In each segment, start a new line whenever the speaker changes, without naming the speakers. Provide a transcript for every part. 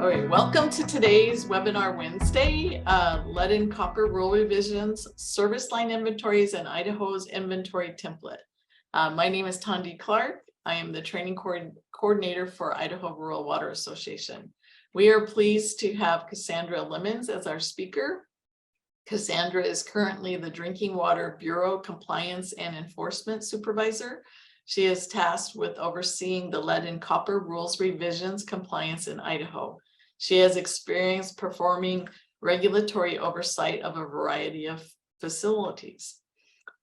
All right, welcome to today's webinar Wednesday, Lead and Copper Rule Revisions, Service Line Inventories, and Idaho's Inventory Template. My name is Tondi Clark. I am the Training Coordinator for Idaho Rural Water Association. We are pleased to have Cassandra Lemons as our speaker. Cassandra is currently the Drinking Water Bureau Compliance and Enforcement Supervisor. She is tasked with overseeing the lead and copper rules revisions compliance in Idaho. She has experience performing regulatory oversight of a variety of facilities.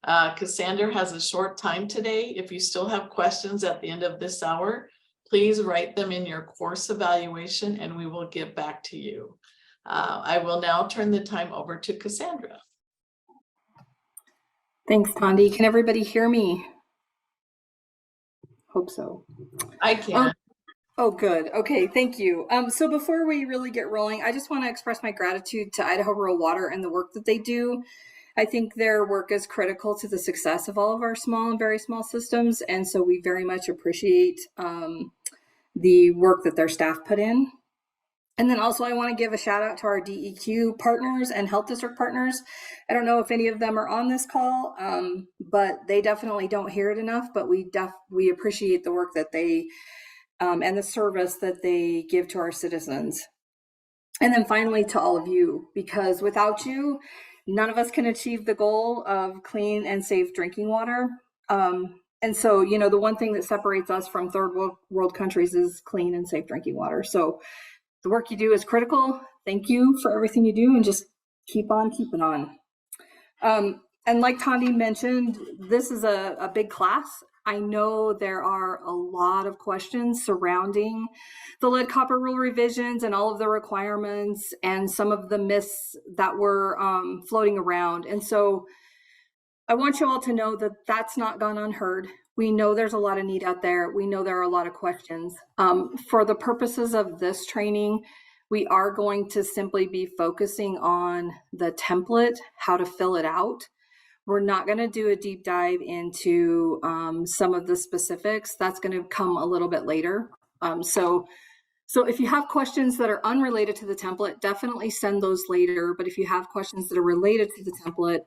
Cassandra has a short time today. If you still have questions at the end of this hour, please write them in your course evaluation and we will get back to you. I will now turn the time over to Cassandra.
Thanks, Tondi. Can everybody hear me? Hope so.
I can.
Oh, good. Okay, thank you. So before we really get rolling, I just want to express my gratitude to Idaho Rural Water and the work that they do. I think their work is critical to the success of all of our small and very small systems, and so we very much appreciate the work that their staff put in. And then also I want to give a shout out to our DEQ partners and health district partners. I don't know if any of them are on this call, but they definitely don't hear it enough, but we appreciate the work that they and the service that they give to our citizens. And then finally to all of you, because without you, none of us can achieve the goal of clean and safe drinking water. And so, you know, the one thing that separates us from third world countries is clean and safe drinking water. So the work you do is critical. Thank you for everything you do and just keep on keeping on. And like Tondi mentioned, this is a big class. I know there are a lot of questions surrounding the lead copper rule revisions and all of the requirements and some of the myths that were floating around. And so I want you all to know that that's not gone unheard. We know there's a lot of need out there. We know there are a lot of questions. For the purposes of this training, we are going to simply be focusing on the template, how to fill it out. We're not going to do a deep dive into some of the specifics. That's going to come a little bit later. So if you have questions that are unrelated to the template, definitely send those later. But if you have questions that are related to the template,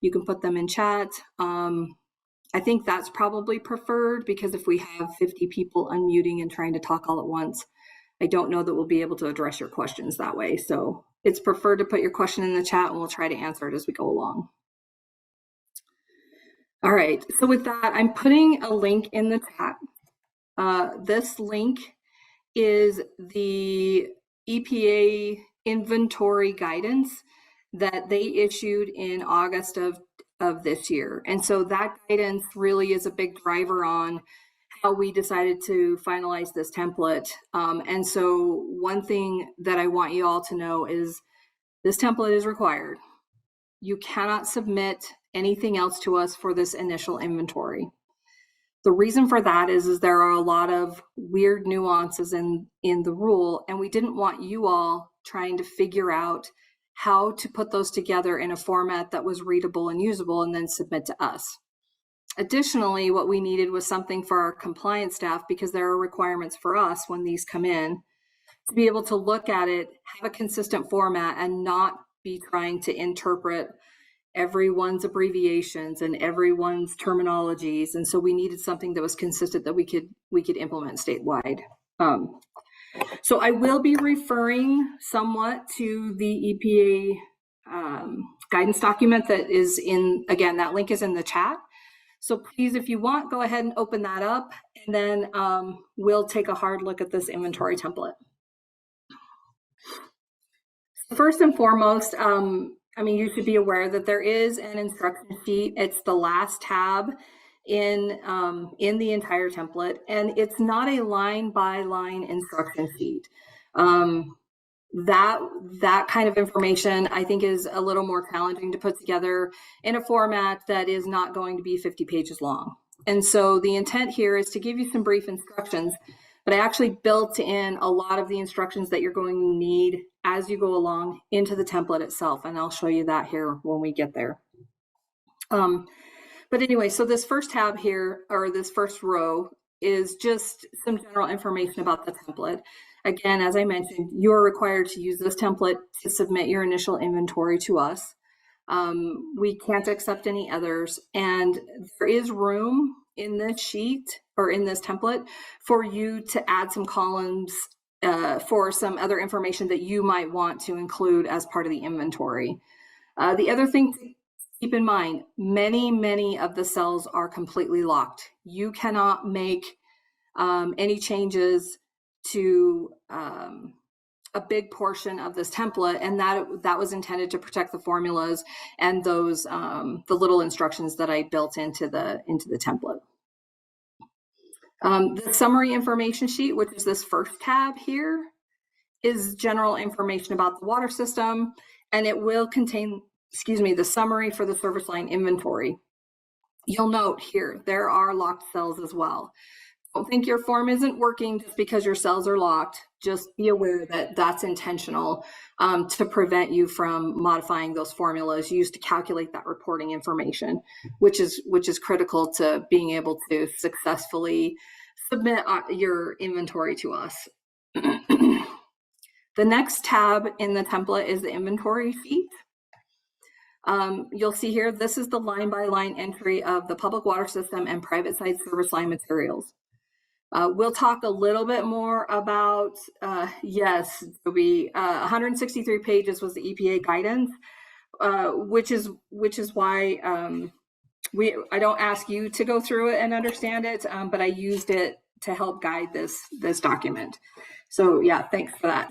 you can put them in chat. I think that's probably preferred because if we have 50 people unmuting and trying to talk all at once, I don't know that we'll be able to address your questions that way. So it's preferred to put your question in the chat and we'll try to answer it as we go along. All right, so with that, I'm putting a link in the chat. This link is the EPA inventory guidance that they issued in August of this year. And so that guidance really is a big driver on how we decided to finalize this template. And so one thing that I want you all to know is this template is required. You cannot submit anything else to us for this initial inventory. The reason for that is there are a lot of weird nuances in the rule, and we didn't want you all trying to figure out how to put those together in a format that was readable and usable and then submit to us. Additionally, what we needed was something for our compliance staff, because there are requirements for us when these come in, to be able to look at it, have a consistent format, and not be trying to interpret everyone's abbreviations and everyone's terminologies. And so we needed something that was consistent that we could implement statewide. So I will be referring somewhat to the EPA guidance document that is in, again, that link is in the chat. So please, if you want, go ahead and open that up, and then we'll take a hard look at this inventory template. First and foremost, I mean, you should be aware that there is an instruction sheet. It's the last tab in the entire template, and it's not a line-by-line instruction sheet. That kind of information, I think, is a little more challenging to put together in a format that is not going to be 50 pages long. And so the intent here is to give you some brief instructions, but I actually built in a lot of the instructions that you're going to need as you go along into the template itself, and I'll show you that here when we get there. But anyway, so this first tab here, or this first row, is just some general information about the template. Again, as I mentioned, you're required to use this template to submit your initial inventory to us. We can't accept any others, and there is room in this sheet or in this template for you to add some columns for some other information that you might want to include as part of the inventory. The other thing to keep in mind, many of the cells are completely locked. You cannot make any changes to a big portion of this template, and that was intended to protect the formulas and those the little instructions that I built into the template. The summary information sheet, which is this first tab here, is general information about the water system, and it will contain, the summary for the service line inventory. You'll note here there are locked cells as well. Don't think your form isn't working just because your cells are locked. Just be aware that that's intentional to prevent you from modifying those formulas used to calculate that reporting information, which is critical to being able to successfully submit your inventory to us. The next tab in the template is the inventory sheet. You'll see here, this is the line-by-line entry of the public water system and private side service line materials. We'll talk a little bit more about, yes, it'll be 163 pages was the EPA guidance, which is why I don't ask you to go through it and understand it, but I used it to help guide this document. So yeah, thanks for that.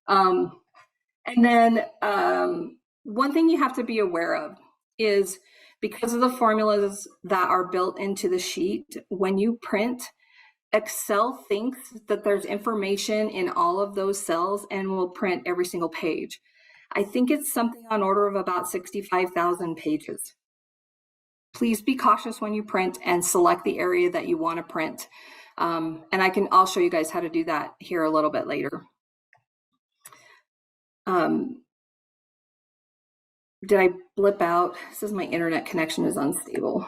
And then one thing you have to be aware of is because of the formulas that are built into the sheet, when you print, Excel thinks that there's information in all of those cells and will print every single page. I think it's something on order of about 65,000 pages. Please be cautious when you print and select the area that you want to print. And I'll show you guys how to do that here a little bit later. Did I blip out? It says my internet connection is unstable.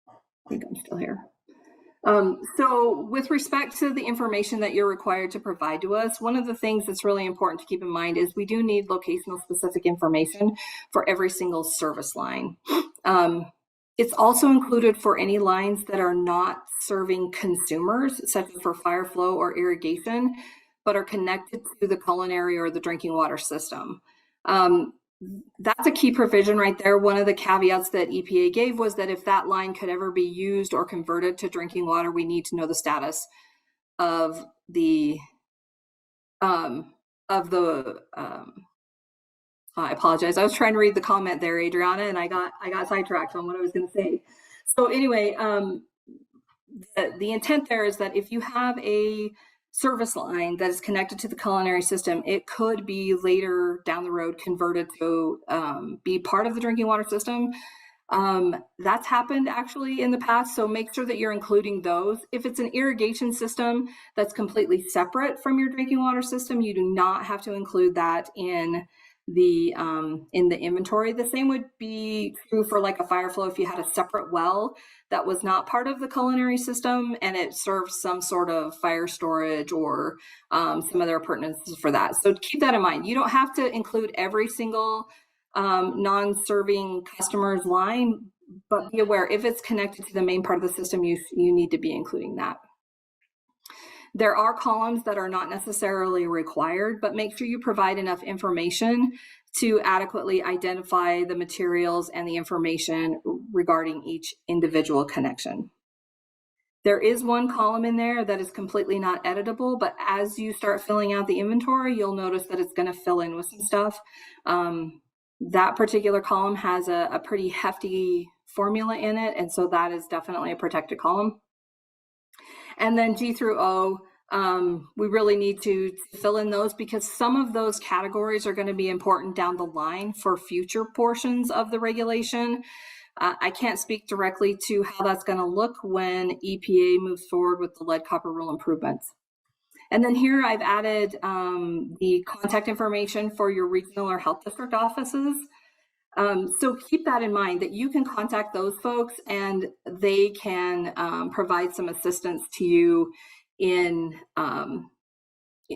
I think I'm still here. So with respect to the information that you're required to provide to us, one of the things that's really important to keep in mind is we do need locational specific information for every single service line. It's also included for any lines that are not serving consumers, such as for fire flow or irrigation, but are connected to the culinary or the drinking water system. That's a key provision right there. One of the caveats that EPA gave was that if that line could ever be used or converted to drinking water, we need to know the status of the I apologize. I was trying to read the comment there, Adriana, and I got sidetracked on what I was going to say. So anyway, the intent there is that if you have a service line that is connected to the culinary system, it could be later down the road converted to be part of the drinking water system. That's happened actually in the past, so make sure that you're including those. If it's an irrigation system that's completely separate from your drinking water system, you do not have to include that in the inventory. The same would be true for like a fire flow if you had a separate well that was not part of the culinary system and it serves some sort of fire storage or some other appurtenances for that. So keep that in mind. You don't have to include every single non-serving customer's line, but be aware if it's connected to the main part of the system, you need to be including that. There are columns that are not necessarily required, but make sure you provide enough information to adequately identify the materials and the information regarding each individual connection. There is one column in there that is completely not editable, but as you start filling out the inventory, you'll notice that it's going to fill in with some stuff. That particular column has a pretty hefty formula in it, and so that is definitely a protected column. And then G through O, we really need to fill in those because some of those categories are going to be important down the line for future portions of the regulation. I can't speak directly to how that's going to look when EPA moves forward with the lead copper rule improvements. And then here I've added the contact information for your regional or health district offices. So keep that in mind that you can contact those folks and they can provide some assistance to you in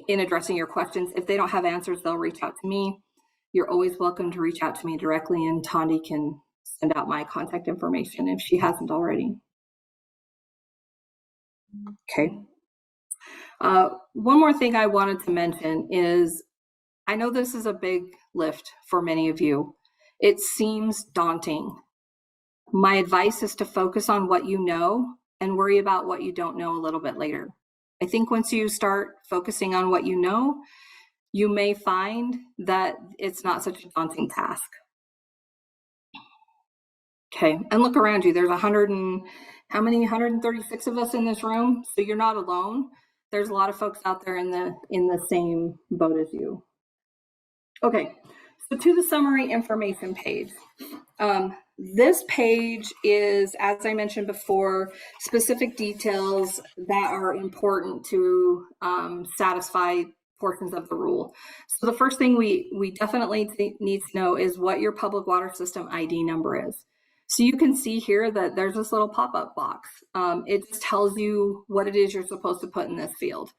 addressing your questions. If they don't have answers, they'll reach out to me. You're always welcome to reach out to me directly, and Tondi can send out my contact information if she hasn't already. Okay. One more thing I wanted to mention is, I know this is a big lift for many of you. It seems daunting. My advice is to focus on what you know and worry about what you don't know a little bit later. I think once you start focusing on what you know, you may find that it's not such a daunting task. Okay, and look around you. There's 136 of us in this room, so you're not alone. There's a lot of folks out there in the same boat as you. Okay, so to the summary information page. This page is, as I mentioned before, specific details that are important to satisfy portions of the rule. So the first thing we definitely need to know is what your public water system ID number is. So you can see here that there's this little pop-up box. It just tells you what it is you're supposed to put in this field.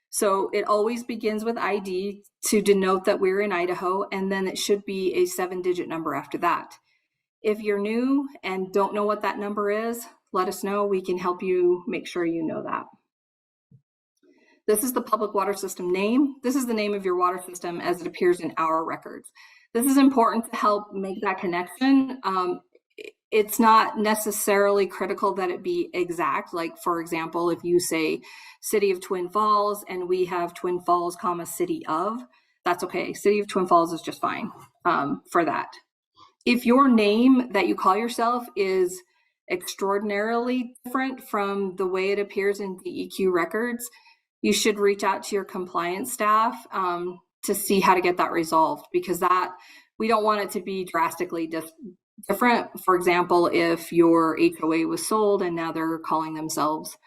So it always begins with ID to denote that we're in Idaho, and then it should be a 7-digit number after that. If you're new and don't know what that number is, let us know. We can help you make sure you know that. This is the public water system name. This is the name of your water system as it appears in our records. This is important to help make that connection. It's not necessarily critical that it be exact. Like, for example, if you say City of Twin Falls and we have Twin Falls, City of, that's okay. City of Twin Falls is just fine for that. If your name that you call yourself is extraordinarily different from the way it appears in DEQ records, you should reach out to your compliance staff to see how to get that resolved, because we don't want it to be drastically different. For example, if your HOA was sold and now they're calling themselves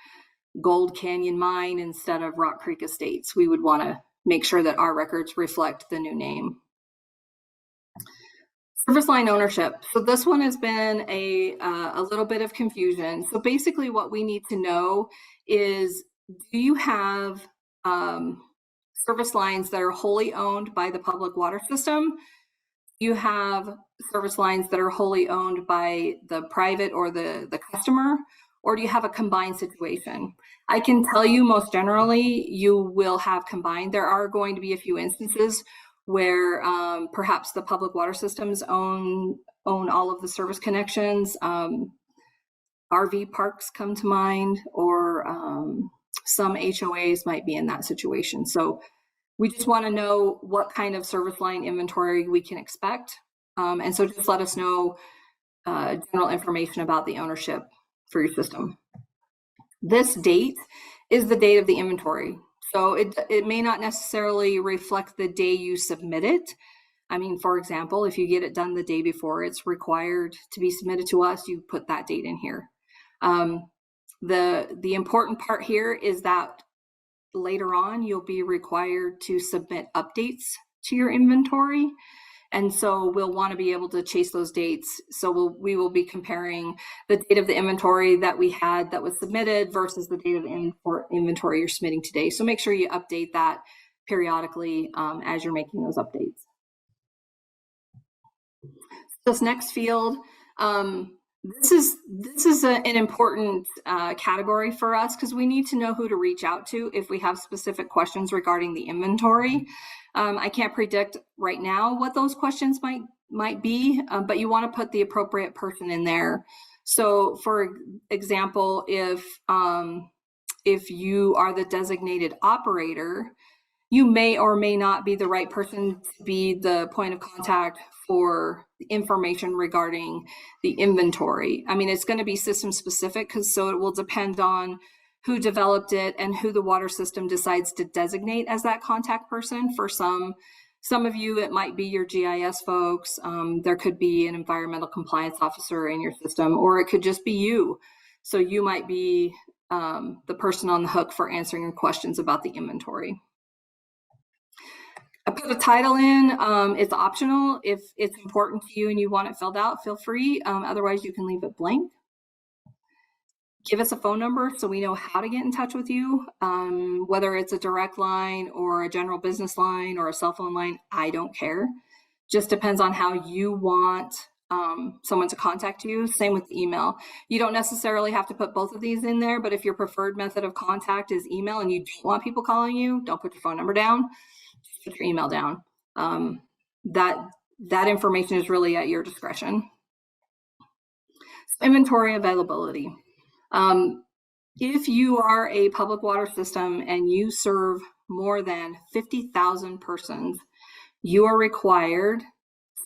Gold Canyon Mine instead of Rock Creek Estates, we would want to make sure that our records reflect the new name. Service line ownership. So this one has been a little bit of confusion. So basically what we need to know is, do you have service lines that are wholly owned by the public water system? You have service lines that are wholly owned by the private or the customer, or do you have a combined situation? I can tell you most generally you will have combined. There are going to be a few instances where perhaps the public water systems own all of the service connections. RV parks come to mind, or some HOAs might be in that situation. So we just want to know what kind of service line inventory we can expect. And so just let us know general information about the ownership for your system. This date is the date of the inventory. So it may not necessarily reflect the day you submit it. I mean, for example, if you get it done the day before it's required to be submitted to us, you put that date in here. The important part here is that later on, you'll be required to submit updates to your inventory. And so we'll want to be able to chase those dates. So we will be comparing the date of the inventory that we had that was submitted versus the date of the inventory you're submitting today. So make sure you update that periodically as you're making those updates. This next field, this is an important category for us, because we need to know who to reach out to if we have specific questions regarding the inventory. I can't predict right now what those questions might be, but you want to put the appropriate person in there. So, for example, if you are the designated operator, you may or may not be the right person to be the point of contact for information regarding the inventory. I mean, it's going to be system specific, so it will depend on who developed it and who the water system decides to designate as that contact person. For some of you, it might be your GIS folks. There could be an environmental compliance officer in your system, or it could just be you. So you might be the person on the hook for answering your questions about the inventory. I put a title in. It's optional. If it's important to you and you want it filled out, feel free. Otherwise, you can leave it blank. Give us a phone number so we know how to get in touch with you, whether it's a direct line or a general business line or a cell phone line. I don't care. Just depends on how you want someone to contact you. Same with email. You don't necessarily have to put both of these in there, but if your preferred method of contact is email and you don't want people calling you, don't put your phone number down, just put your email down. That information is really at your discretion. Inventory availability. If you are a public water system and you serve more than 50,000 persons, you are required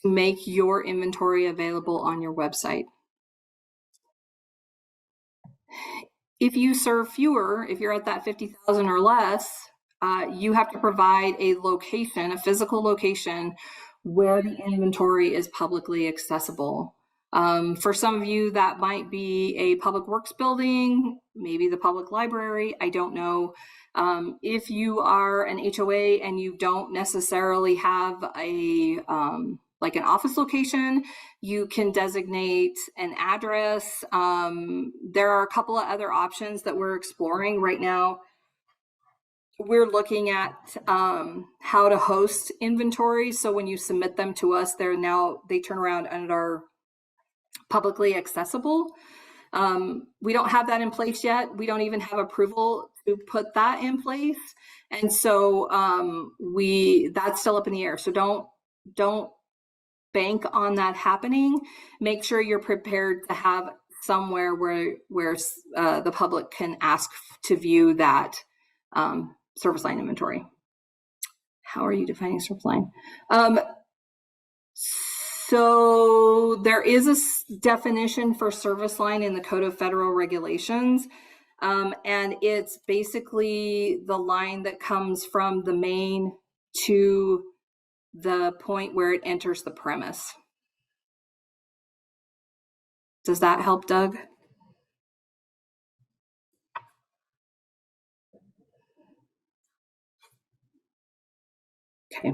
to make your inventory available on your website. If you serve fewer, if you're at that 50,000 or less, you have to provide a location, a physical location where the inventory is publicly accessible. For some of you, that might be a public works building, maybe the public library, I don't know. If you are an HOA and you don't necessarily have a like an office location, you can designate an address. There are a couple of other options that we're exploring right now. We're looking at how to host inventories. So when you submit them to us, they turn around and are publicly accessible. We don't have that in place yet. We don't even have approval to put that in place. And so that's still up in the air. So don't bank on that happening. Make sure you're prepared to have somewhere where the public can ask to view that service line inventory. How are you defining service line? So there is a definition for service line in the Code of Federal Regulations, and it's basically the line that comes from the main to the point where it enters the premise. Does that help, Doug? Okay.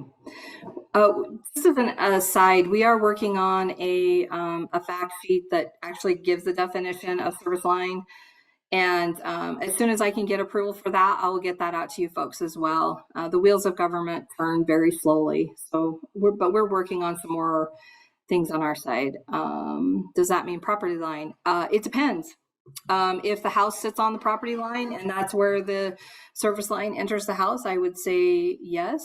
This is an aside. We are working on a fact sheet that actually gives the definition of service line. And as soon as I can get approval for that, I will get that out to you folks as well. The wheels of government turn very slowly. So we're working on some more things on our side. Does that mean property line? It depends. If the house sits on the property line and that's where the service line enters the house, I would say yes.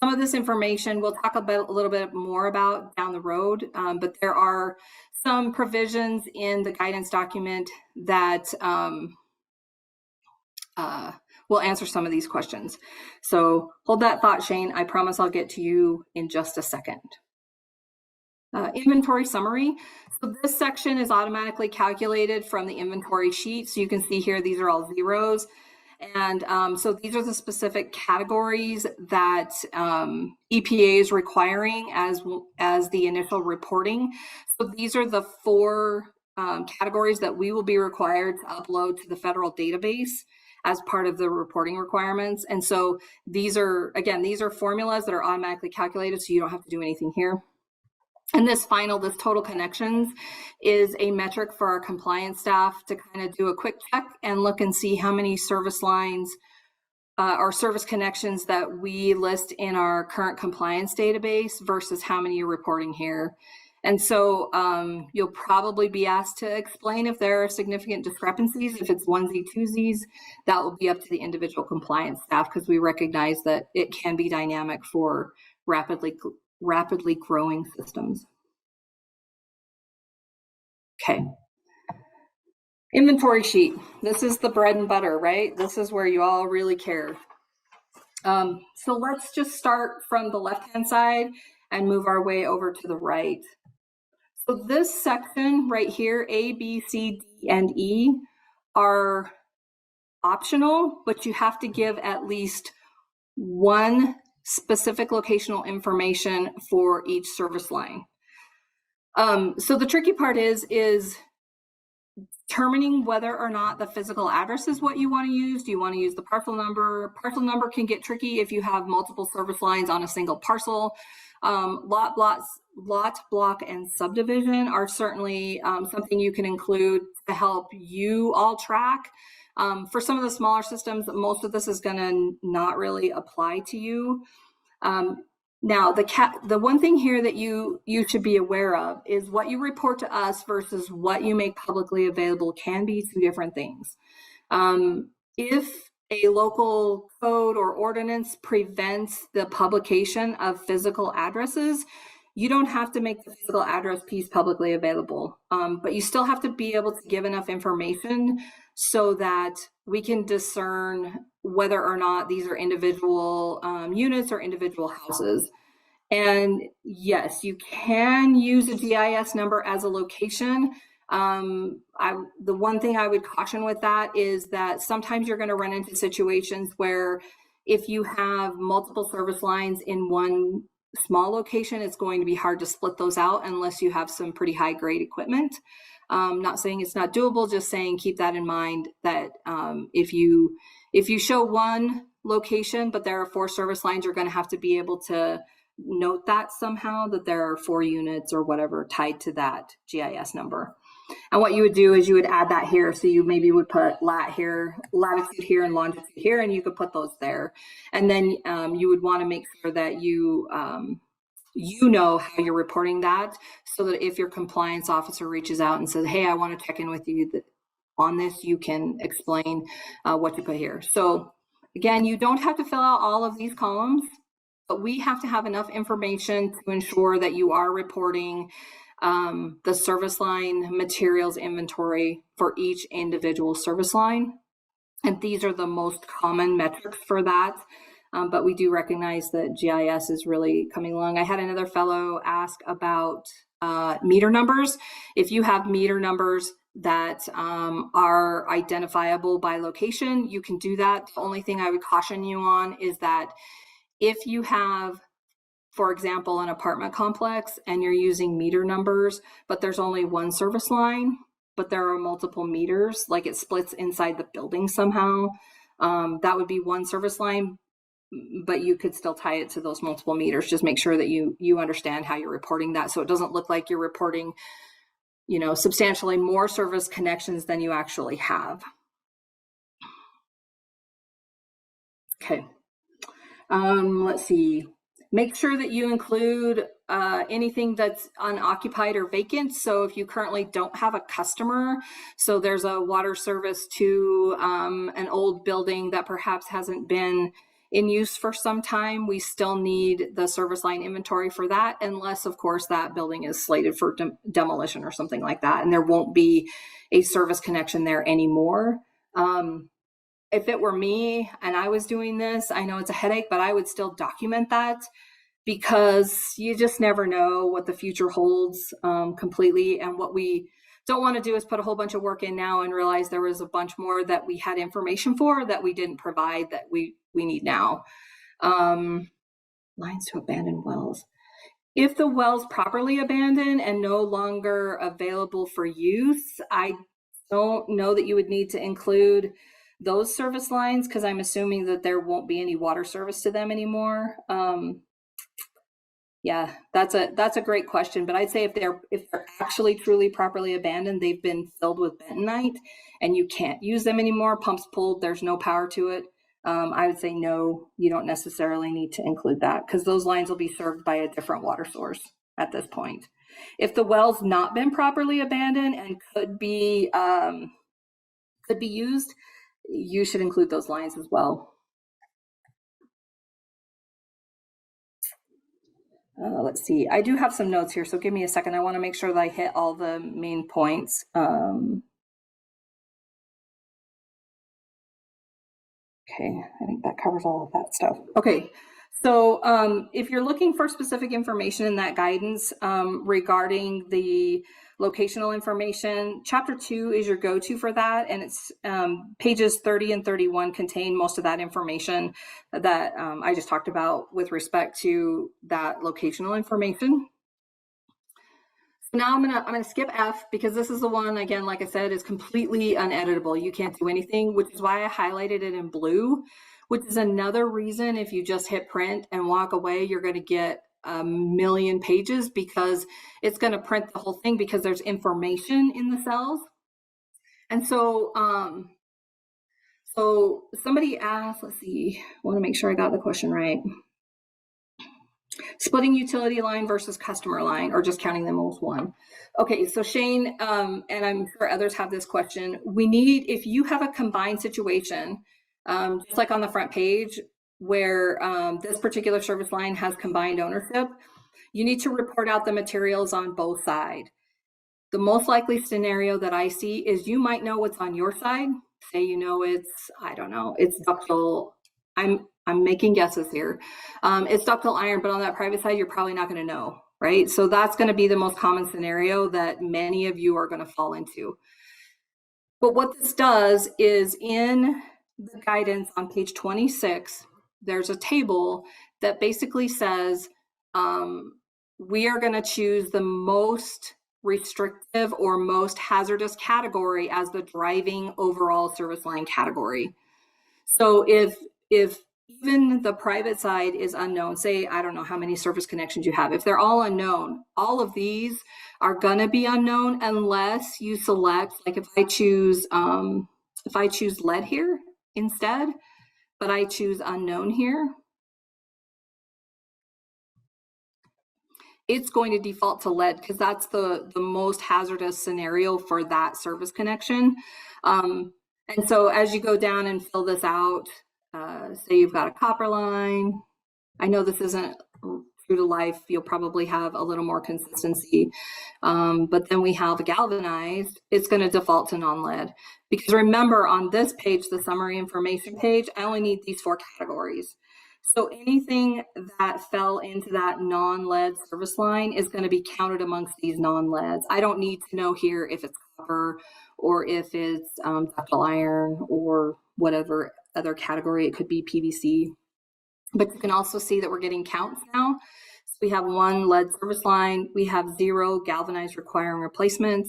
Some of this information we'll talk about a little bit more about down the road, but there are some provisions in the guidance document that will answer some of these questions. So hold that thought, Shane. I promise I'll get to you in just a second. Inventory summary. So this section is automatically calculated from the inventory sheet. So you can see here, these are all zeros. And so these are the specific categories that EPA is requiring as the initial reporting. So these are the 4 categories that we will be required to upload to the federal database as part of the reporting requirements. And so these are formulas that are automatically calculated, so you don't have to do anything here. And this total connections is a metric for our compliance staff to kind of do a quick check and look and see how many service lines or service connections that we list in our current compliance database versus how many you're reporting here. And so you'll probably be asked to explain if there are significant discrepancies. If it's onesie, twosies, that will be up to the individual compliance staff, because we recognize that it can be dynamic for rapidly growing systems. Okay. Inventory sheet. This is the bread and butter, right? This is where you all really care. So let's just start from the left-hand side and move our way over to the right. So this section right here, A, B, C, D, and E, are optional, but you have to give at least one specific locational information for each service line. So the tricky part is determining whether or not the physical address is what you want to use. Do you want to use the parcel number? Parcel number can get tricky if you have multiple service lines on a single parcel. Lot lot, block, and subdivision are certainly something you can include to help you all track. For some of the smaller systems, most of this is going to not really apply to you. Now, the one thing here that you should be aware of is what you report to us versus what you make publicly available can be two different things. If a local code or ordinance prevents the publication of physical addresses, you don't have to make the physical address piece publicly available, but you still have to be able to give enough information so that we can discern whether or not these are individual units or individual houses. And yes, you can use a GIS number as a location. The one thing I would caution with that is that sometimes you're going to run into situations where if you have multiple service lines in one small location, it's going to be hard to split those out unless you have some pretty high grade equipment. Not saying it's not doable, just saying keep that in mind that if you show one location, but there are 4 service lines, you're going to have to be able to note that somehow, that there are 4 units or whatever tied to that GIS number. And what you would do is you would add that here. So you maybe would put latitude here and longitude here, and you could put those there. And then you would want to make sure that you know how you're reporting that, so that if your compliance officer reaches out and says, hey, I want to check in with you on this, you can explain what you put here. So again, you don't have to fill out all of these columns, but we have to have enough information to ensure that you are reporting the service line materials inventory for each individual service line. And these are the most common metrics for that. But we do recognize that GIS is really coming along. I had another fellow ask about meter numbers. If you have meter numbers that are identifiable by location, you can do that. The only thing I would caution you on is that if you have, for example, an apartment complex and you're using meter numbers, but there's only one service line, but there are multiple meters, like it splits inside the building somehow, that would be one service line, but you could still tie it to those multiple meters. Just make sure that you understand how you're reporting that, so it doesn't look like you're reporting, substantially more service connections than you actually have. Okay. Let's see. Make sure that you include anything that's unoccupied or vacant. So if you currently don't have a customer, so there's a water service to an old building that perhaps hasn't been in use for some time, we still need the service line inventory for that, unless, of course, that building is slated for demolition or something like that, and there won't be a service connection there anymore. If it were me and I was doing this, I know it's a headache, but I would still document that, because you just never know what the future holds completely. And what we don't want to do is put a whole bunch of work in now and realize there was a bunch more that we had information for that we didn't provide that we need now. Lines to abandoned wells. If the well's properly abandoned and no longer available for use, I don't know that you would need to include those service lines, because I'm assuming that there won't be any water service to them anymore. Yeah, that's a great question, but I'd say if they're actually truly properly abandoned, they've been filled with bentonite and you can't use them anymore, pumps pulled, there's no power to it, I would say no, you don't necessarily need to include that, because those lines will be served by a different water source at this point. If the well's not been properly abandoned and could be used, you should include those lines as well. Let's see, I do have some notes here, so give me a second. I want to make sure that I hit all the main points. Okay, I think that covers all of that stuff. Okay, so if you're looking for specific information in that guidance regarding the locational information, chapter 2 is your go-to for that, and it's pages 30 and 31 contain most of that information that I just talked about with respect to that locational information. Now I'm gonna skip F, because this is the one, again, like I said, is completely uneditable. You can't do anything, which is why I highlighted it in blue, which is another reason if you just hit print and walk away, you're going to get a million pages because it's going to print the whole thing because there's information in the cells. And so, so somebody asked, let's see, I want to make sure I got the question right. Splitting utility line versus customer line, or just counting them as one. Okay, so Shane, and I'm sure others have this question. We need, if you have a combined situation, just like on the front page, where this particular service line has combined ownership, you need to report out the materials on both sides. The most likely scenario that I see is you might know what's on your side. Say, you know, it's, I don't know, it's ductile. I'm making guesses here. It's ductile iron, but on that private side, you're probably not going to know, right? So that's going to be the most common scenario that many of you are going to fall into. But what this does is in the guidance on page 26, there's a table that basically says we are going to choose the most restrictive or most hazardous category as the driving overall service line category. So if even the private side is unknown, say, I don't know how many service connections you have. If they're all unknown, all of these are going to be unknown unless you select, like if I choose lead here instead, but I choose unknown here, it's going to default to lead because that's the most hazardous scenario for that service connection. And so as you go down and fill this out, say you've got a copper line. I know this isn't true to life. You'll probably have a little more consistency. But then we have a galvanized. It's going to default to non-lead. Because remember, on this page, the summary information page, I only need these 4 categories. So anything that fell into that non-lead service line is going to be counted amongst these non-leads. I don't need to know here if it's copper or if it's ductile iron or whatever other category. It could be PVC. But you can also see that we're getting counts now. So we have 1 lead service line. We have 0 galvanized requiring replacement.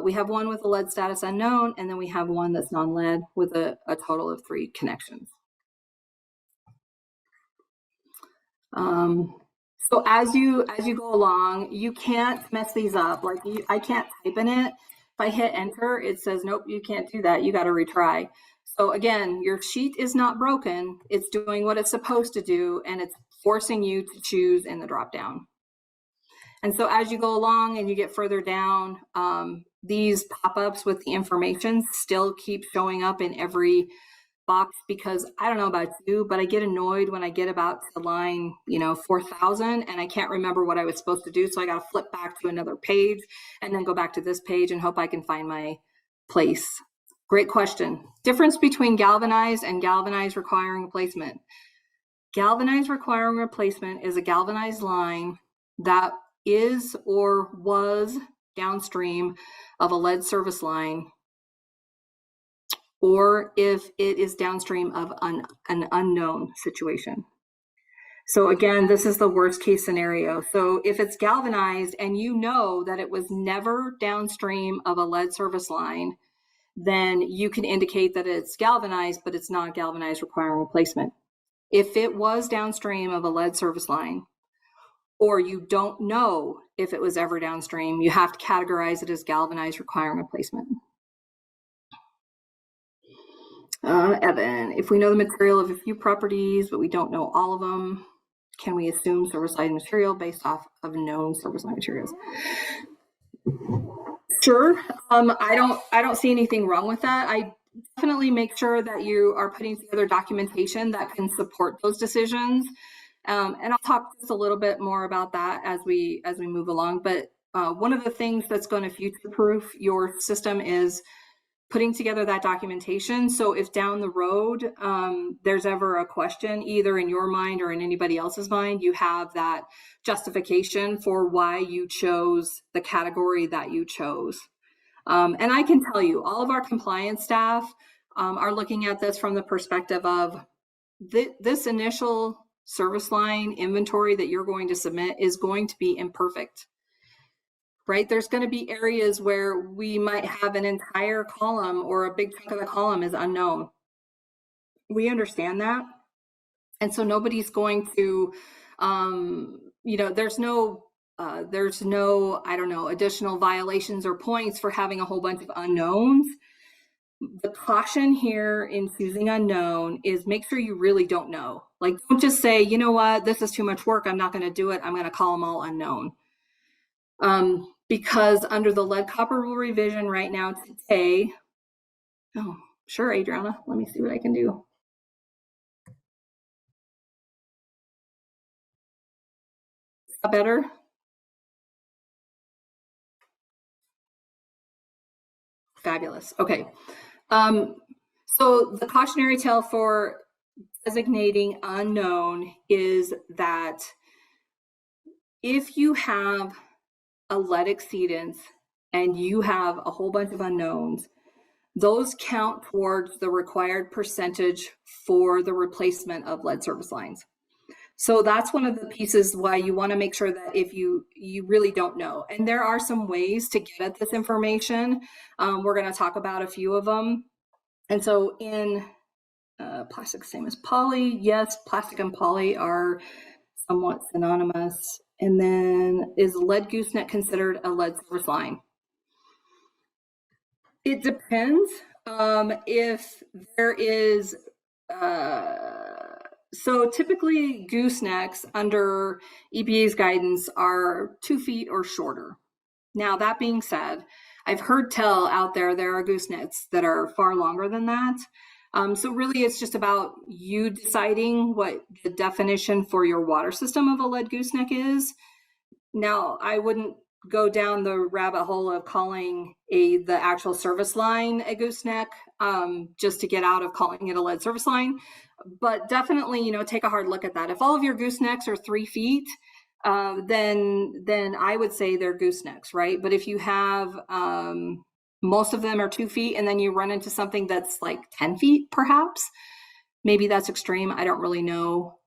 We have 1 with a lead status unknown, and then we have 1 that's non-lead with a total of 3 connections. So as you go along, you can't mess these up. Like I can't type in it. If I hit enter, it says, nope, you can't do that. You got to retry. So again, your sheet is not broken. It's doing what it's supposed to do, and it's forcing you to choose in the dropdown. And so as you go along and you get further down, these pop-ups with the information still keep showing up in every box, because I don't know about you, but I get annoyed when I get about to line, 4,000 and I can't remember what I was supposed to do. So I got to flip back to another page and then go back to this page and hope I can find my place. Great question. Difference between galvanized and galvanized requiring replacement. Galvanized requiring replacement is a galvanized line that is or was downstream of a lead service line, or if it is downstream of an unknown situation. So again, this is the worst case scenario. So if it's galvanized and you know that it was never downstream of a lead service line, then you can indicate that it's galvanized, but it's not galvanized requiring replacement. If it was downstream of a lead service line, or you don't know if it was ever downstream, you have to categorize it as galvanized requiring replacement. Evan, if we know the material of a few properties, but we don't know all of them, can we assume service line material based off of known service line materials? Sure. I don't see anything wrong with that. I definitely make sure that you are putting together documentation that can support those decisions. And I'll talk just a little bit more about that as we move along. But one of the things that's going to future-proof your system is putting together that documentation. So if down the road there's ever a question, either in your mind or in anybody else's mind, you have that justification for why you chose the category that you chose. And I can tell you, all of our compliance staff are looking at this from the perspective of this initial service line inventory that you're going to submit is going to be imperfect. Right? There's going to be areas where we might have an entire column or a big chunk of the column is unknown. We understand that. And so nobody's going to There's no, I don't know, additional violations or points for having a whole bunch of unknowns. The caution here in choosing unknown is make sure you really don't know. Like, don't just say, you know what, this is too much work, I'm not going to do it, I'm going to call them all unknown. Because under the lead copper rule revision right now today, oh, sure, Adriana, let me see what I can do. Is that better? Fabulous. Okay. So the cautionary tale for designating unknown is that if you have a lead exceedance and you have a whole bunch of unknowns, those count towards the required percentage for the replacement of lead service lines. So that's one of the pieces why you want to make sure that if you really don't know, and there are some ways to get at this information. We're going to talk about a few of them. And so in plastic, same as poly, yes, plastic and poly are somewhat synonymous. And then is lead gooseneck considered a lead service line? It depends. If there is, so typically goosenecks under EPA's guidance are 2 feet or shorter. Now, that being said, I've heard tell out there are goosenecks that are far longer than that. So really it's just about you deciding what the definition for your water system of a lead gooseneck is. Now, I wouldn't go down the rabbit hole of calling the actual service line a gooseneck, just to get out of calling it a lead service line. But definitely, take a hard look at that. If all of your goosenecks are 3 feet, then I would say they're goosenecks, right? But if you have most of them are 2 feet, and then you run into something that's like 10 feet, perhaps, maybe that's extreme. I don't really know.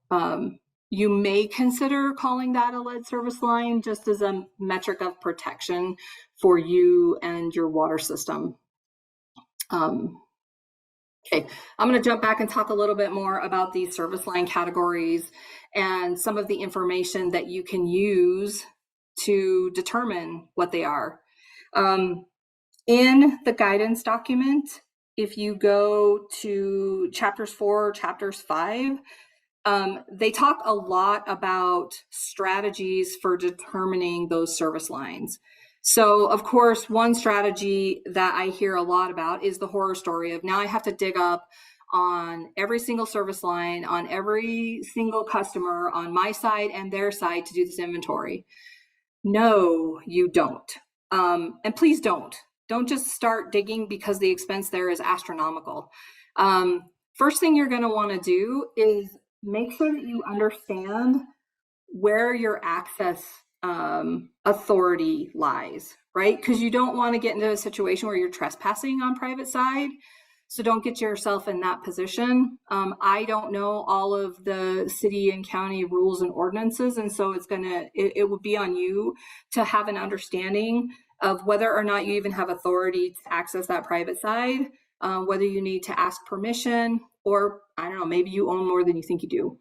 You may consider calling that a lead service line just as a metric of protection for you and your water system. Okay, I'm going to jump back and talk a little bit more about these service line categories and some of the information that you can use to determine what they are. In the guidance document, if you go to chapters 4, chapters 5, they talk a lot about strategies for determining those service lines. So, of course, one strategy that I hear a lot about is the horror story of now I have to dig up on every single service line, on every single customer, on my side and their side to do this inventory. No, you don't. And please don't. Don't just start digging because the expense there is astronomical. First thing you're going to want to do is make sure that you understand where your access authority lies, right? Because you don't want to get into a situation where you're trespassing on private side. So don't get yourself in that position. I don't know all of the city and county rules and ordinances. And so it will be on you to have an understanding of whether or not you even have authority to access that private side, whether you need to ask permission, or I don't know, maybe you own more than you think you do.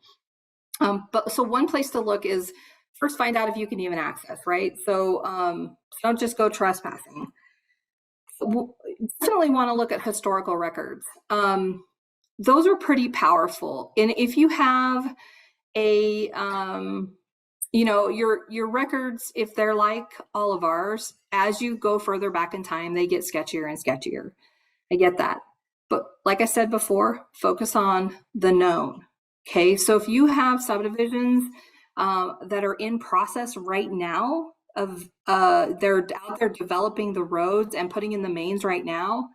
So one place to look is first find out if you can even access, right? So don't just go trespassing. Definitely want to look at historical records. Those are pretty powerful. And if you have a, your records, if they're like all of ours, as you go further back in time, they get sketchier and sketchier. I get that. But like I said before, focus on the known. Okay, so if you have subdivisions that are in process right now of they're out there developing the roads and putting in the mains right now,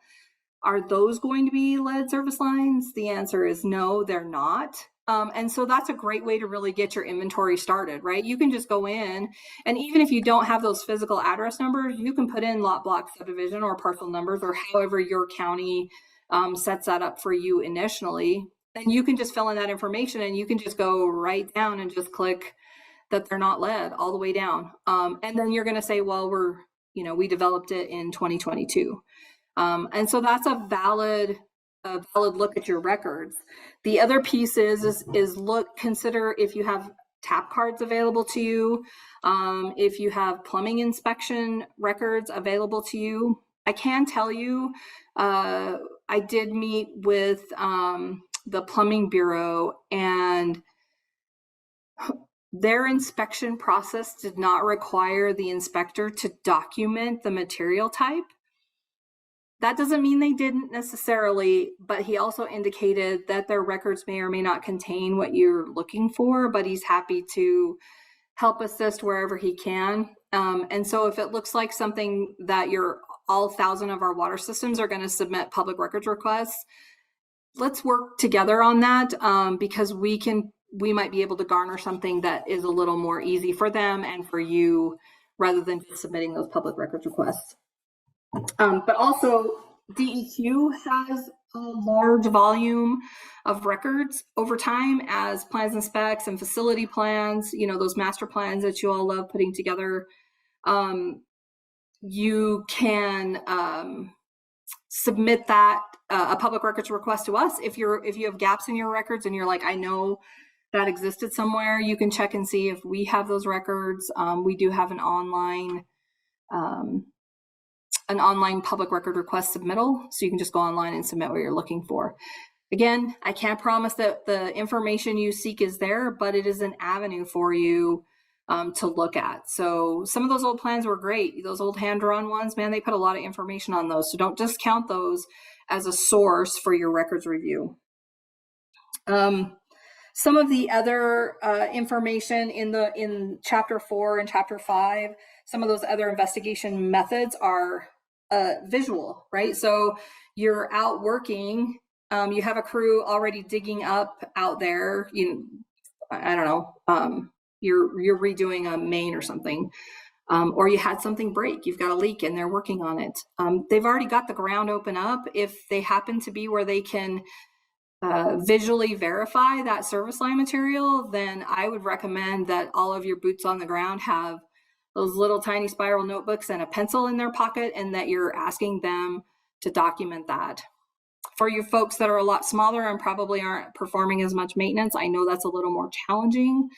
are those going to be lead service lines? The answer is no, they're not. And so that's a great way to really get your inventory started, right? You can just go in, and even if you don't have those physical address numbers, you can put in lot, block, subdivision, or parcel numbers, or however your county sets that up for you initially. And you can just fill in that information, and you can just go right down and just click that they're not lead all the way down. And then you're going to say, well, we developed it in 2022. And so that's a valid look at your records. The other piece is consider if you have tap cards available to you, if you have plumbing inspection records available to you. I can tell you, I did meet with the Plumbing Bureau, and their inspection process did not require the inspector to document the material type. That doesn't mean they didn't necessarily, but he also indicated that their records may or may not contain what you're looking for, but he's happy to help assist wherever he can. And so if it looks like something that all 1,000 of our water systems are going to submit public records requests, let's work together on that, because we might be able to garner something that is a little more easy for them and for you, rather than just submitting those public records requests. But also, DEQ has a large volume of records over time as plans and specs and facility plans, those master plans that you all love putting together. You can submit that a public records request to us if you have gaps in your records and you're like, I know that existed somewhere. You can check and see if we have those records. We do have an online public record request submittal, so you can just go online and submit what you're looking for. Again, I can't promise that the information you seek is there, but it is an avenue for you to look at. So some of those old plans were great. Those old hand-drawn ones, man, they put a lot of information on those. So don't discount those as a source for your records review. Some of the other information in Chapter 4 and Chapter 5, some of those other investigation methods are visual, right? So you're out working, you have a crew already digging up out there, I don't know, you're redoing a main or something, or you had something break, you've got a leak and they're working on it. They've already got the ground open up. If they happen to be where they can visually verify that service line material, then I would recommend that all of your boots on the ground have those little tiny spiral notebooks and a pencil in their pocket, and that you're asking them to document that. For you folks that are a lot smaller and probably aren't performing as much maintenance, I know that's a little more challenging.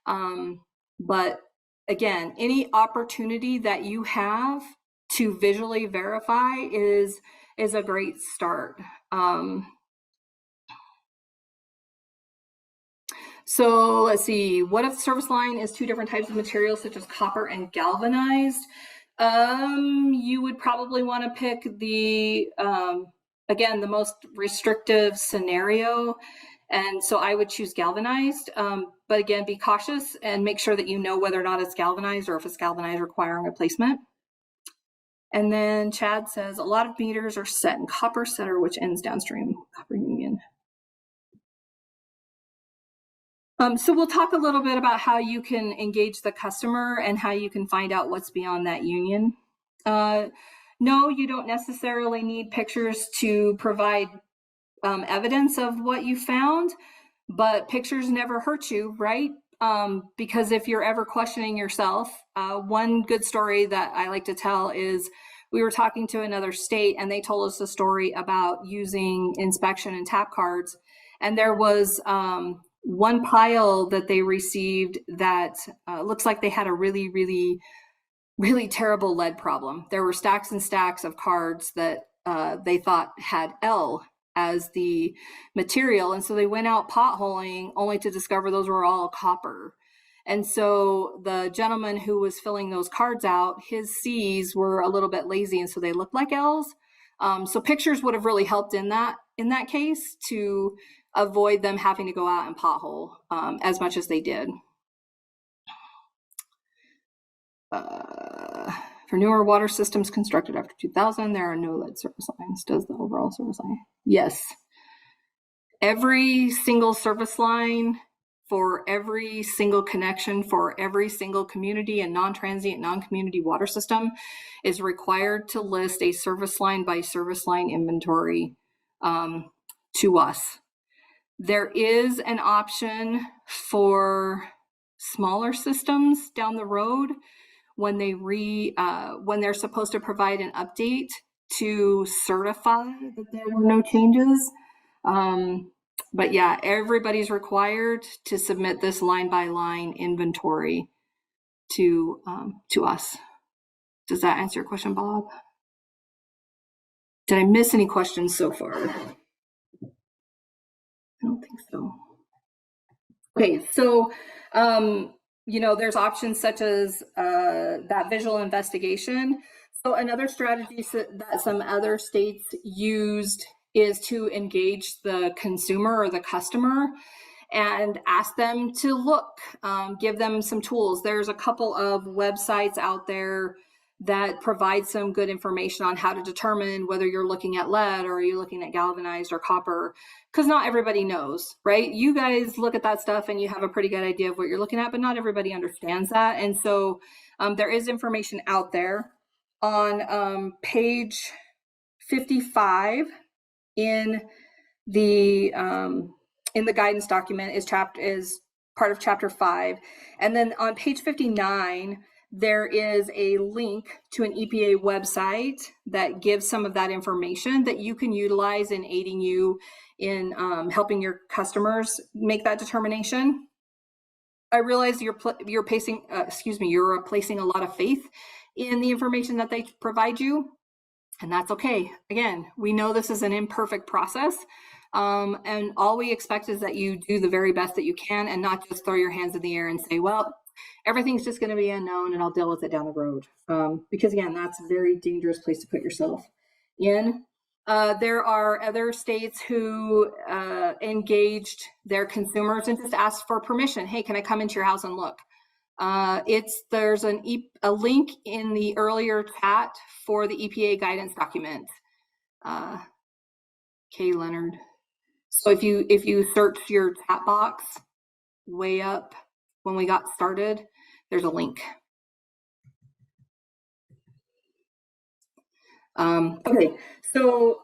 But again, any opportunity that you have to visually verify is a great start. So let's see, what if the service line is two different types of materials, such as copper and galvanized? You would probably want to pick the, again, the most restrictive scenario. And so I would choose galvanized, but again, be cautious and make sure that you know whether or not it's galvanized, or if it's galvanized requiring replacement. And then Chad says, a lot of meters are set in copper setter, which ends downstream, copper union. So we'll talk a little bit about how you can engage the customer and how you can find out what's beyond that union. No, you don't necessarily need pictures to provide evidence of what you found, but pictures never hurt you, right? Because if you're ever questioning yourself, one good story that I like to tell is we were talking to another state and they told us a story about using inspection and tap cards. And there was one pile that they received that looks like they had a really, really, really terrible lead problem. There were stacks and stacks of cards that they thought had L as the material. And so they went out potholing only to discover those were all copper. And so the gentleman who was filling those cards out, his C's were a little bit lazy, and so they looked like L's. So pictures would have really helped in that case to avoid them having to go out and pothole as much as they did. For newer water systems constructed after 2000, there are no lead service lines. Does the overall service line? Yes. Every single service line for every single connection for every single community and non-transient, non-community water system is required to list a service line by service line inventory to us. There is an option for smaller systems down the road when they're supposed to provide an update to certify that there were no changes. But yeah, everybody's required to submit this line by line inventory to us. Does that answer your question, Bob? Did I miss any questions so far? I don't think so. Okay, so there's options such as that visual investigation. So another strategy that some other states used is to engage the consumer or the customer and ask them to look, give them some tools. There's a couple of websites out there that provide some good information on how to determine whether you're looking at lead or are you looking at galvanized or copper, because not everybody knows, right? You guys look at that stuff and you have a pretty good idea of what you're looking at, but not everybody understands that. And so there is information out there. On page 55 in the guidance document is part of chapter 5, and then on page 59 there is a link to an EPA website that gives some of that information that you can utilize in aiding you in helping your customers make that determination. I realize you're placing a lot of faith in the information that they provide you, and that's okay. Again, we know this is an imperfect process, and all we expect is that you do the very best that you can and not just throw your hands in the air and say, well, everything's just going to be unknown and I'll deal with it down the road. Because again, that's a very dangerous place to put yourself in. There are other states who engaged their consumers and just asked for permission. Hey, can I come into your house and look? There's a link in the earlier chat for the EPA guidance document. Kay Leonard. So if you search your chat box way up when we got started, there's a link. Okay, so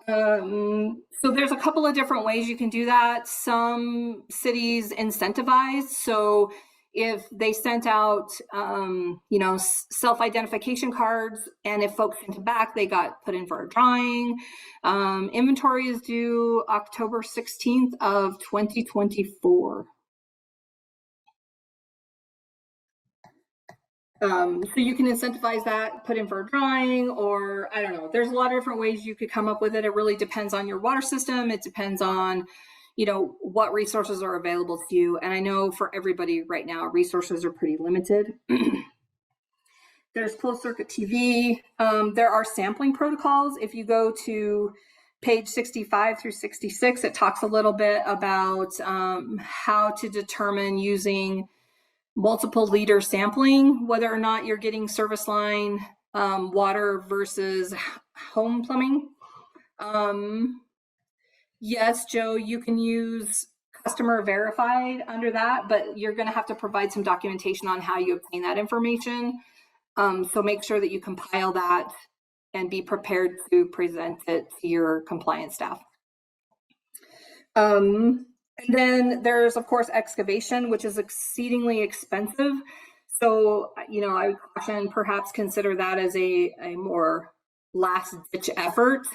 there's a couple of different ways you can do that. Some cities incentivize. So if they sent out, self-identification cards, and if folks sent it back, they got put in for a drawing. Inventory is due October 16th of 2024. So you can incentivize that, put in for a drawing, or I don't know. There's a lot of different ways you could come up with it. It really depends on your water system. It depends on, what resources are available to you. And I know for everybody right now, resources are pretty limited. There's closed circuit TV. There are sampling protocols. If you go to page 65 through 66, it talks a little bit about how to determine using multiple liter sampling, whether or not you're getting service line water versus home plumbing. Yes, Joe, you can use customer verified under that, but you're going to have to provide some documentation on how you obtain that information. So make sure that you compile that and be prepared to present it to your compliance staff. And then there's, of course, excavation, which is exceedingly expensive. So, I would caution, perhaps consider that as a more last ditch effort.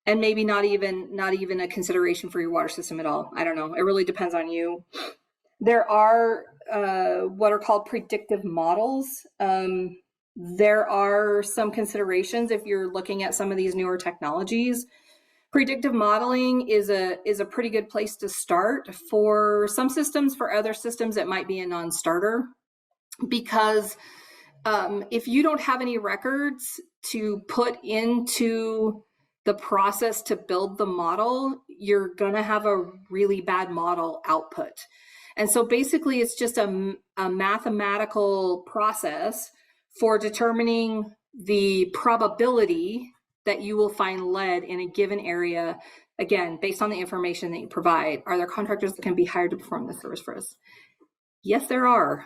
And maybe not even a consideration for your water system at all. I don't know. It really depends on you. There are what are called predictive models. There are some considerations if you're looking at some of these newer technologies. Predictive modeling is a pretty good place to start for some systems. For other systems, it might be a non-starter, because if you don't have any records to put into the process to build the model, you're going to have a really bad model output. And so basically, it's just a mathematical process for determining the probability that you will find lead in a given area, again, based on the information that you provide. Are there contractors that can be hired to perform this service for us? Yes, there are.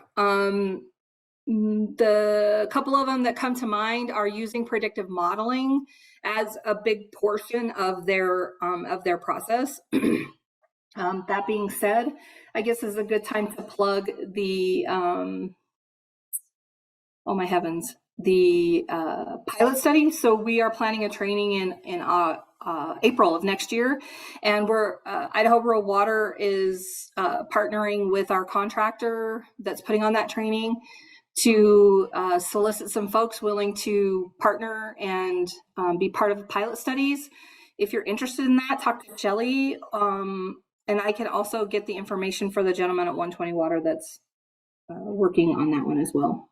The couple of them that come to mind are using predictive modeling as a big portion of their process. That being said, I guess is a good time to plug the oh my heavens, the pilot study. So we are planning a training in April of next year. And we're Idaho Rural Water is partnering with our contractor that's putting on that training to solicit some folks willing to partner and be part of the pilot studies. If you're interested in that, talk to Shelly. And I can also get the information for the gentleman at 120 Water that's working on that one as well.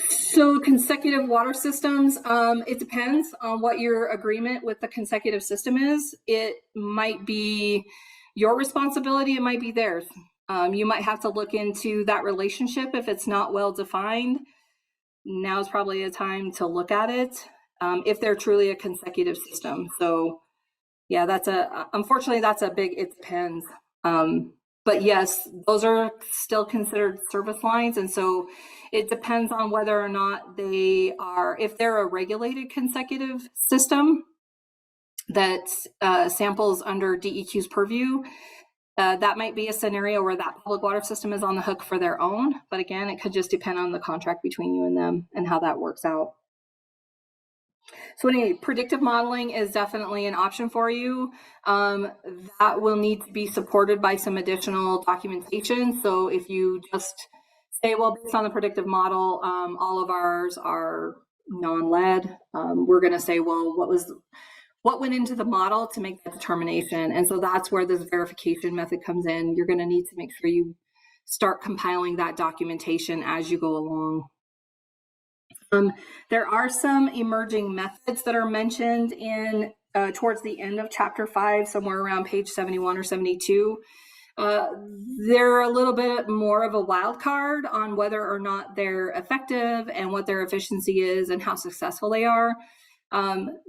So consecutive water systems, it depends on what your agreement with the consecutive system is. It might be your responsibility, it might be theirs. You might have to look into that relationship if it's not well defined. Now is probably a time to look at it if they're truly a consecutive system. So yeah, unfortunately that's a big, it depends. But yes, those are still considered service lines. And so it depends on whether or not if they're a regulated consecutive system that samples under DEQ's purview, that might be a scenario where that public water system is on the hook for their own. But again, it could just depend on the contract between you and them and how that works out. So anyway, predictive modeling is definitely an option for you. That will need to be supported by some additional documentation. So if you just say, well, based on the predictive model, all of ours are non-lead, we're going to say, well, what went into the model to make that determination? And so that's where this verification method comes in. You're going to need to make sure you start compiling that documentation as you go along. There are some emerging methods that are mentioned in towards the end of chapter 5, somewhere around page 71 or 72. They're a little bit more of a wild card on whether or not they're effective and what their efficiency is and how successful they are.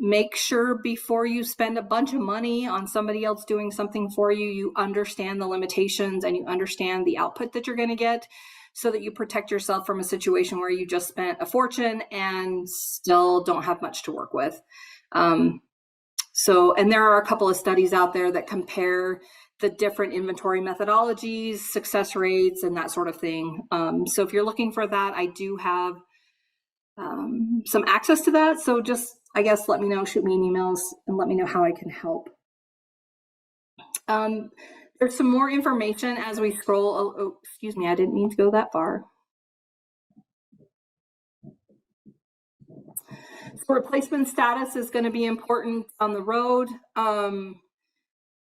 Make sure before you spend a bunch of money on somebody else doing something for you, you understand the limitations and you understand the output that you're going to get, so that you protect yourself from a situation where you just spent a fortune and still don't have much to work with. And there are a couple of studies out there that compare the different inventory methodologies, success rates, and that sort of thing. So if you're looking for that, I do have some access to that. So just, I guess, let me know, shoot me an emails and let me know how I can help. There's some more information as we scroll. Oh, excuse me, I didn't mean to go that far. So replacement status is going to be important on the road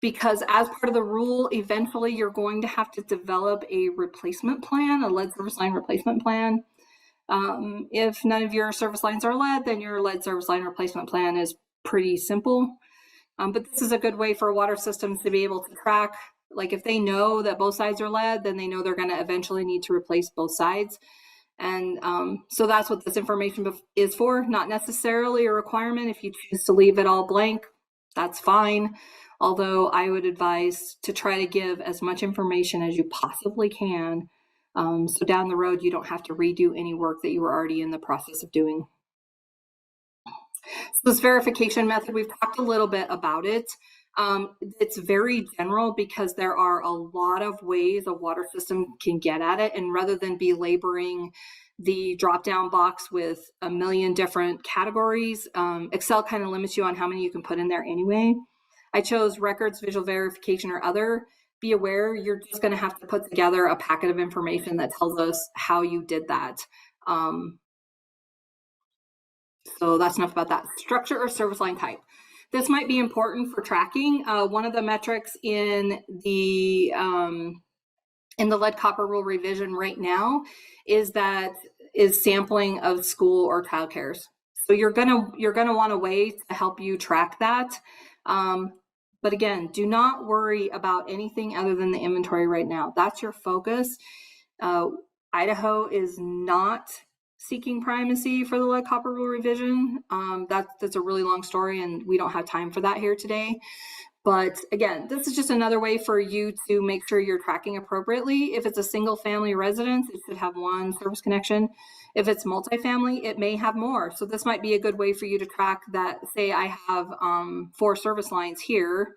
because as part of the rule, eventually you're going to have to develop a replacement plan, a lead service line replacement plan. If none of your service lines are lead, then your lead service line replacement plan is pretty simple. But this is a good way for water systems to be able to track. Like if they know that both sides are lead, then they know they're going to eventually need to replace both sides. And so that's what this information is for, not necessarily a requirement. If you choose to leave it all blank, that's fine. Although I would advise to try to give as much information as you possibly can. So down the road, you don't have to redo any work that you were already in the process of doing. So this verification method, we've talked a little bit about it. It's very general because there are a lot of ways a water system can get at it. And rather than belaboring the drop-down box with a million different categories, Excel kind of limits you on how many you can put in there anyway. I chose records, visual verification, or other. Be aware, you're just going to have to put together a packet of information that tells us how you did that. So that's enough about that. Structure or service line type. This might be important for tracking. One of the metrics in the lead copper rule revision right now is sampling of school or child cares. So you're gonna want a way to help you track that. But again, do not worry about anything other than the inventory right now. That's your focus. Idaho is not seeking primacy for the lead copper rule revision. That's a really long story and we don't have time for that here today. But again, this is just another way for you to make sure you're tracking appropriately. If it's a single family residence, it should have one service connection. If it's multifamily, it may have more. So this might be a good way for you to track that. Say I have 4 service lines here,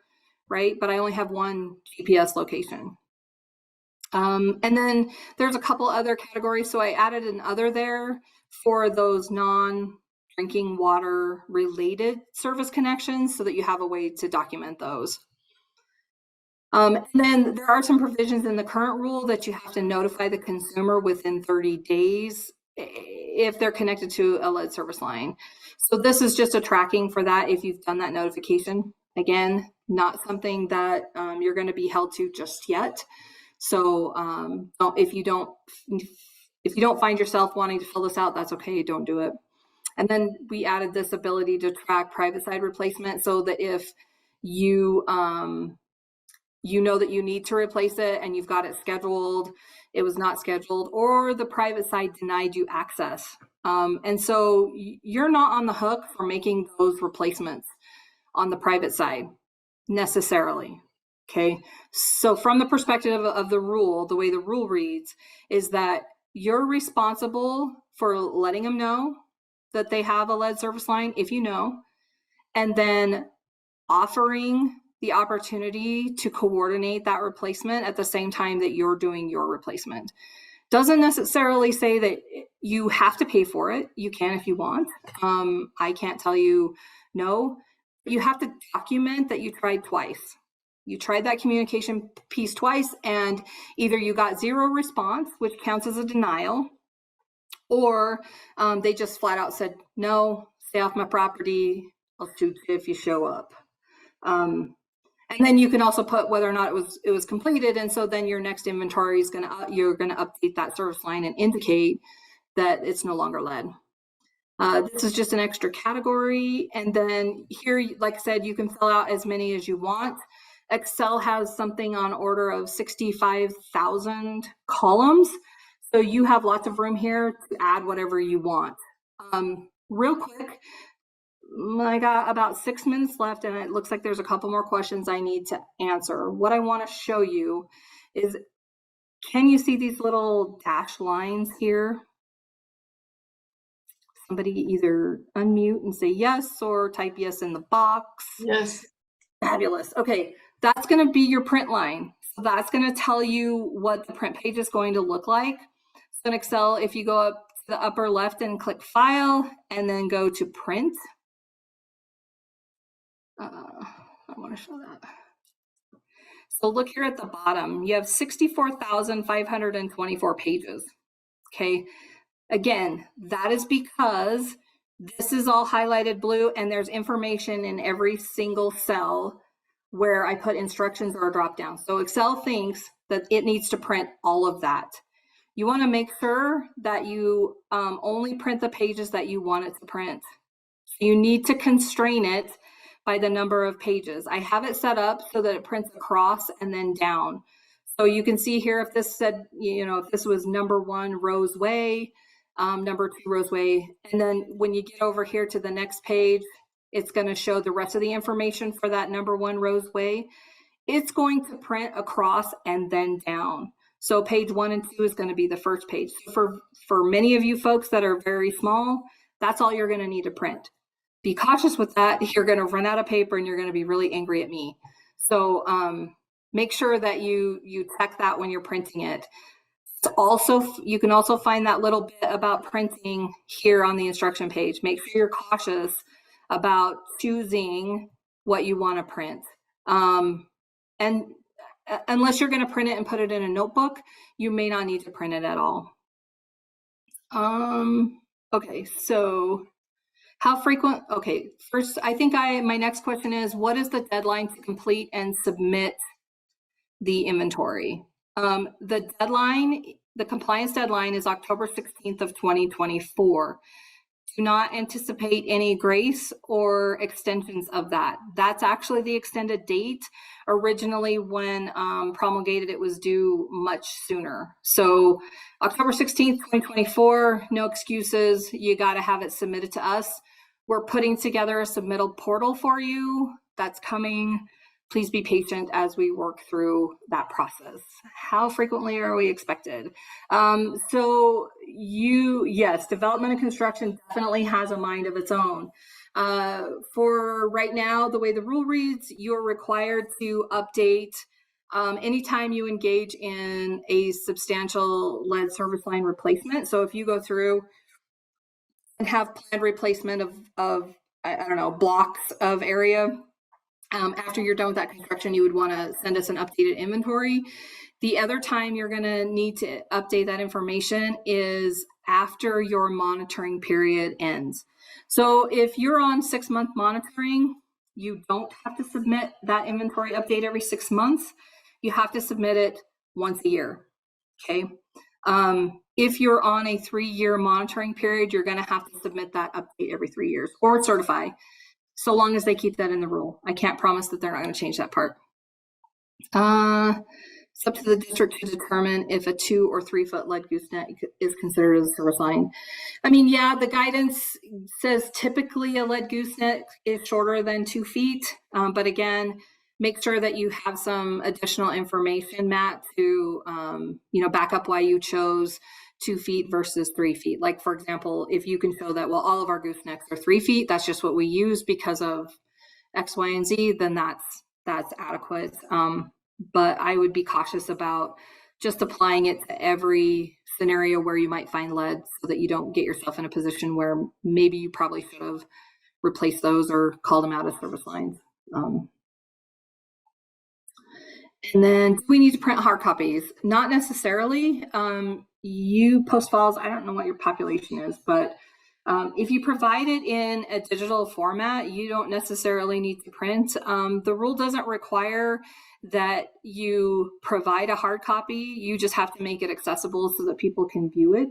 right? But I only have one GPS location. And then there's a couple other categories. So I added an other there for those drinking water related service connections so that you have a way to document those. And then there are some provisions in the current rule that you have to notify the consumer within 30 days if they're connected to a lead service line. So this is just a tracking for that if you've done that notification. Again, not something that you're going to be held to just yet. So if you don't find yourself wanting to fill this out, that's okay. Don't do it. And then we added this ability to track private side replacement so that if you you know that you need to replace it and you've got it scheduled, it was not scheduled, or the private side denied you access. And so you're not on the hook for making those replacements on the private side necessarily. Okay. So from the perspective of the rule, the way the rule reads is that you're responsible for letting them know that they have a lead service line if you know, and then offering the opportunity to coordinate that replacement at the same time that you're doing your replacement. Doesn't necessarily say that you have to pay for it. You can if you want. I can't tell you no. You have to document that you tried twice. You tried that communication piece twice, and either you got zero response, which counts as a denial, or they just flat out said, no, stay off my property. I'll shoot you if you show up. And then you can also put whether or not it was completed, and so then your next inventory is you're gonna update that service line and indicate that it's no longer lead. This is just an extra category, and then here, like I said, you can fill out as many as you want. Excel has something on order of 65,000 columns, so you have lots of room here to add whatever you want. Real quick, I got about 6 minutes left, and it looks like there's a couple more questions I need to answer. What I want to show you is, can you see these little dash lines here? Somebody either unmute and say yes or type yes in the box.
Yes.
Fabulous. Okay, that's going to be your print line. So that's going to tell you what the print page is going to look like. So in Excel, if you go up to the upper left and click File and then go to Print, I want to show that. So look here at the bottom, you have 64,524 pages. Okay. Again, that is because this is all highlighted blue and there's information in every single cell where I put instructions or a drop down. So Excel thinks that it needs to print all of that. You want to make sure that you only print the pages that you want it to print. So you need to constrain it by the number of pages. I have it set up so that it prints across and then down. So you can see here if this said, if this was number 1 Rose Way, number 2 Rose Way, and then when you get over here to the next page, it's going to show the rest of the information for that number 1 Rose Way. It's going to print across and then down. So page 1 and 2 is going to be the first page. For many of you folks that are very small, that's all you're going to need to print. Be cautious with that. You're going to run out of paper and you're going to be really angry at me. So make sure that you check that when you're printing it. Also, you can also find that little bit about printing here on the instruction page. Make sure you're cautious about choosing what you want to print. And unless you're going to print it and put it in a notebook, you may not need to print it at all. Okay, so how frequent? Okay, first, I think my next question is, what is the deadline to complete and submit the inventory? The deadline, the compliance deadline is October 16th of 2024. Do not anticipate any grace or extensions of that. That's actually the extended date. Originally, when promulgated, it was due much sooner. So October 16th, 2024, no excuses. You got to have it submitted to us. We're putting together a submittal portal for you. That's coming. Please be patient as we work through that process. How frequently are we expected? Yes, development and construction definitely has a mind of its own. For right now, the way the rule reads, you're required to update anytime you engage in a substantial lead service line replacement. So if you go through and have planned replacement of I don't know, blocks of area. After you're done with that construction, you would want to send us an updated inventory. The other time you're going to need to update that information is after your monitoring period ends. So if you're on 6-month monitoring, you don't have to submit that inventory update every 6 months. You have to submit it once a year. Okay. If you're on a 3-year monitoring period, you're going to have to submit that update every 3 years or certify, so long as they keep that in the rule. I can't promise that they're not going to change that part. It's up to the district to determine if a 2 or 3 foot lead gooseneck is considered as a service line. I mean, yeah, the guidance says typically a lead gooseneck is shorter than 2 feet. But again, make sure that you have some additional information, Matt, to back up why you chose 2 feet versus 3 feet. Like, for example, if you can show that, well, all of our goosenecks are 3 feet, that's just what we use because of X, Y, and Z, then that's adequate. But I would be cautious about just applying it to every scenario where you might find lead, so that you don't get yourself in a position where maybe you probably should have replaced those or called them out as service lines. And then, do we need to print hard copies? Not necessarily. You post files, I don't know what your population is, but if you provide it in a digital format, you don't necessarily need to print. The rule doesn't require that you provide a hard copy. You just have to make it accessible so that people can view it.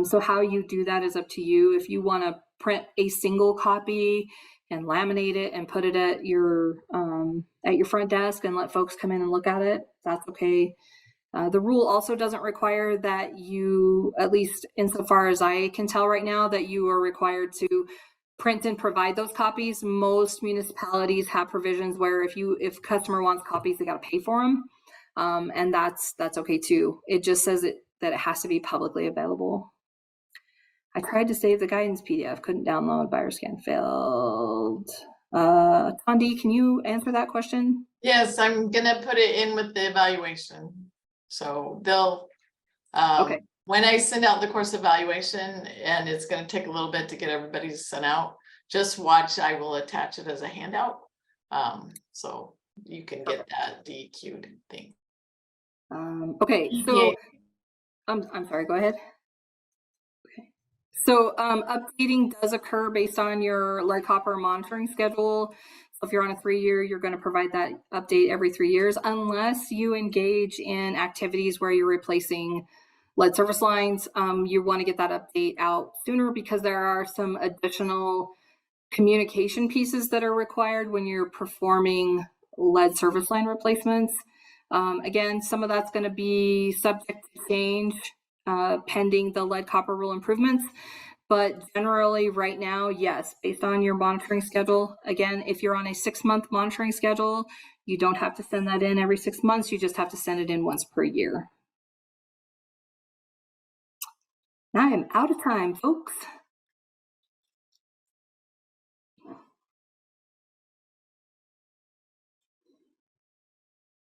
So how you do that is up to you. If you want to print a single copy and laminate it and put it at your front desk and let folks come in and look at it, that's okay. The rule also doesn't require that you, at least insofar as I can tell right now, that you are required to print and provide those copies. Most municipalities have provisions where if customer wants copies, they got to pay for them, and that's okay too. It just says that it has to be publicly available. I tried to save the guidance PDF, couldn't download, buyer scan failed. Tondi, can you answer that question?
Yes, I'm gonna put it in with the evaluation. So they'll,
Okay.
when I send out the course evaluation, and it's gonna take a little bit to get everybody sent out, just watch, I will attach it as a handout. So you can get that DEQ'd thing.
Okay, so I'm sorry, go ahead. Okay. So updating does occur based on your lead copper monitoring schedule. So if you're on a 3-year, you're going to provide that update every 3 years, unless you engage in activities where you're replacing lead service lines. You want to get that update out sooner, because there are some additional communication pieces that are required when you're performing lead service line replacements. Again, some of that's going to be subject to change pending the lead copper rule improvements. But generally right now, yes, based on your monitoring schedule. Again, if you're on a 6-month monitoring schedule, you don't have to send that in every 6 months. You just have to send it in once per year. Now I am out of time, folks.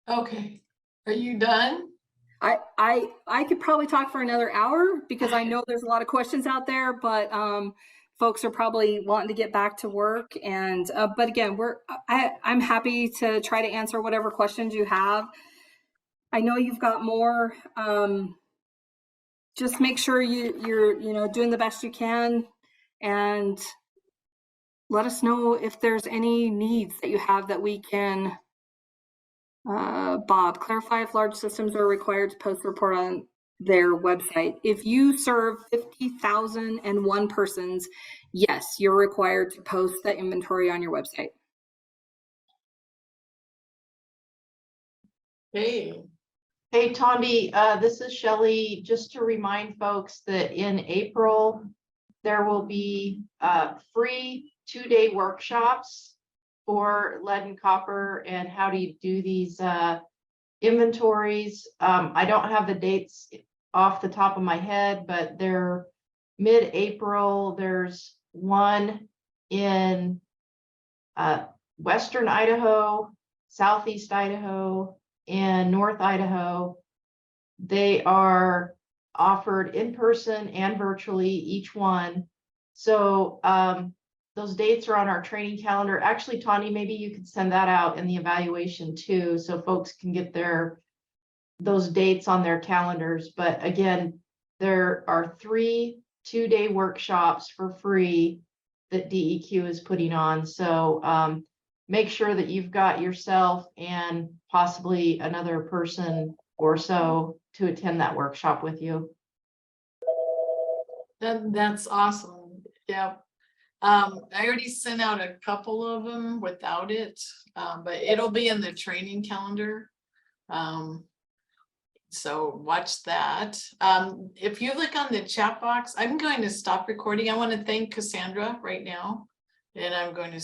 Okay, are you done?
I could probably talk for another hour, because I know there's a lot of questions out there, but folks are probably wanting to get back to work. And but again, I'm happy to try to answer whatever questions you have. I know you've got more. Just make sure you're doing the best you can, and let us know if there's any needs that you have that we can. Bob, clarify if large systems are required to post a report on their website. If you serve 50,001 persons, yes, you're required to post the inventory on your website.
Hey.
Hey, Tondi, this is Shelley. Just to remind folks that in April, there will be free 2-day workshops for lead and copper and how do you do these inventories. I don't have the dates off the top of my head, but they're mid-April. There's one in Western Idaho, Southeast Idaho, and North Idaho. They are offered in person and virtually, each one. So those dates are on our training calendar. Actually, Tawny, maybe you could send that out in the evaluation too, so folks can get those dates on their calendars. But again, there are 3 2-day workshops for free that DEQ is putting on. So make sure that you've got yourself and possibly another person or so to attend that workshop with you.
That's awesome. Yeah. I already sent out a couple of them without it, but it'll be in the training calendar. So watch that. If you look on the chat box, I'm going to stop recording. I want to thank Cassandra right now. And I'm going to